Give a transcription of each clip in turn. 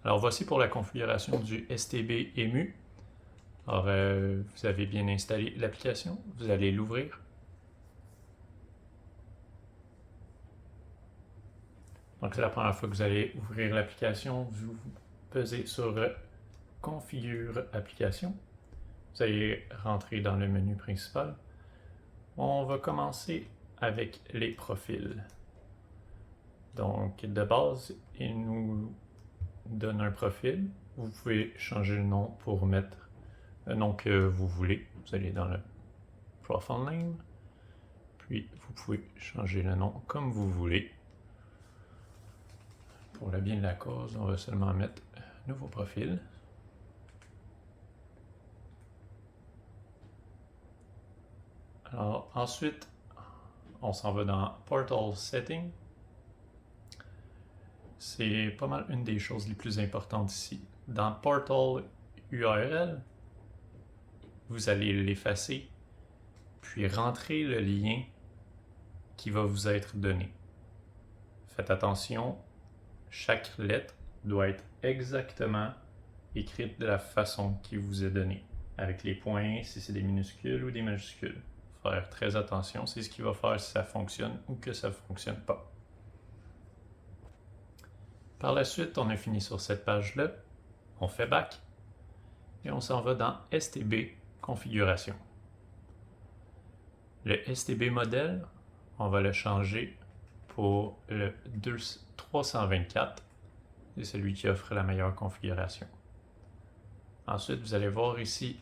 Alors voici pour la configuration du STB EMU. Alors vous avez bien installé l'application, vous allez l'ouvrir. Donc c'est la première fois que vous allez ouvrir l'application, vous pesez sur Configure application. Vous allez rentrer dans le menu principal. On va commencer avec les profils. Donc de base, il nous donne un profil. Vous pouvez changer le nom pour mettre le nom que vous voulez. Vous allez dans le Profile Name, puis vous pouvez changer le nom comme vous voulez. Pour le bien de la cause, on va seulement mettre nouveau profil. Alors ensuite, on s'en va dans Portal Setting. C'est pas mal une des choses les plus importantes ici. Dans Portal URL, vous allez l'effacer, puis rentrer le lien qui va vous être donné. Faites attention, chaque lettre doit être exactement écrite de la façon qui vous est donnée, avec les points, si c'est des minuscules ou des majuscules. Faire très attention, c'est ce qui va faire si ça fonctionne ou que ça ne fonctionne pas. Par la suite, on a fini sur cette page-là, on fait back et on s'en va dans STB configuration. Le STB modèle, on va le changer pour le 324, c'est celui qui offre la meilleure configuration. Ensuite, vous allez voir ici,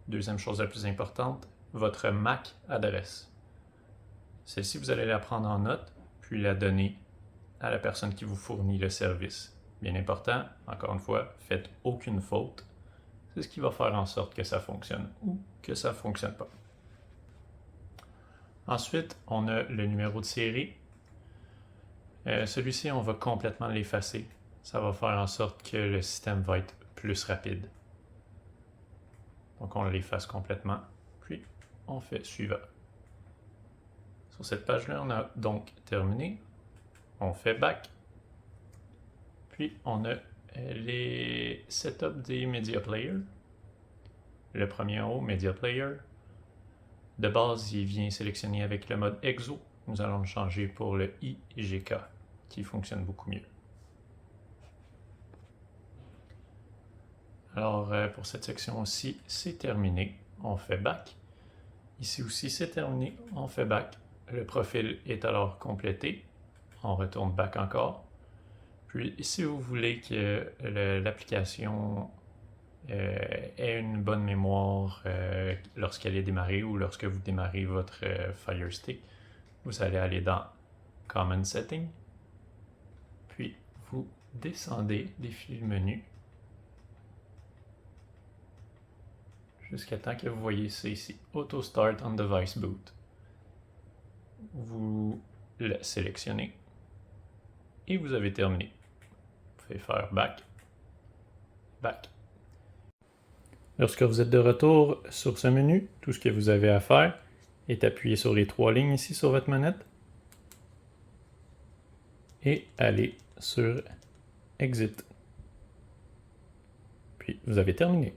deuxième chose la plus importante, votre MAC adresse. Celle-ci, vous allez la prendre en note, puis la donner à la personne qui vous fournit le service. Bien important, encore une fois, faites aucune faute. C'est ce qui va faire en sorte que ça fonctionne ou que ça ne fonctionne pas. Ensuite, on a le numéro de série. Celui-ci, on va complètement l'effacer. Ça va faire en sorte que le système va être plus rapide. Donc on l'efface complètement, puis on fait suivant. Sur cette page-là, on a donc terminé. On fait back. Puis on a les setups des Media Players. Le premier en haut, Media Player. De base, il vient sélectionner avec le mode EXO. Nous allons le changer pour le IGK, qui fonctionne beaucoup mieux. Alors, pour cette section aussi, c'est terminé. On fait back. Ici aussi, c'est terminé. On fait back. Le profil est alors complété. On retourne back encore. Puis, si vous voulez que l'application ait une bonne mémoire lorsqu'elle est démarrée ou lorsque vous démarrez votre Fire Stick, vous allez aller dans Common Setting. Puis, vous descendez des fils menu jusqu'à temps que vous voyez ça ici, Auto Start on Device Boot. Vous le sélectionnez et vous avez terminé. Vous pouvez faire back, back. Lorsque vous êtes de retour sur ce menu, tout ce que vous avez à faire est appuyer sur les trois lignes ici sur votre manette et aller sur Exit. Puis vous avez terminé.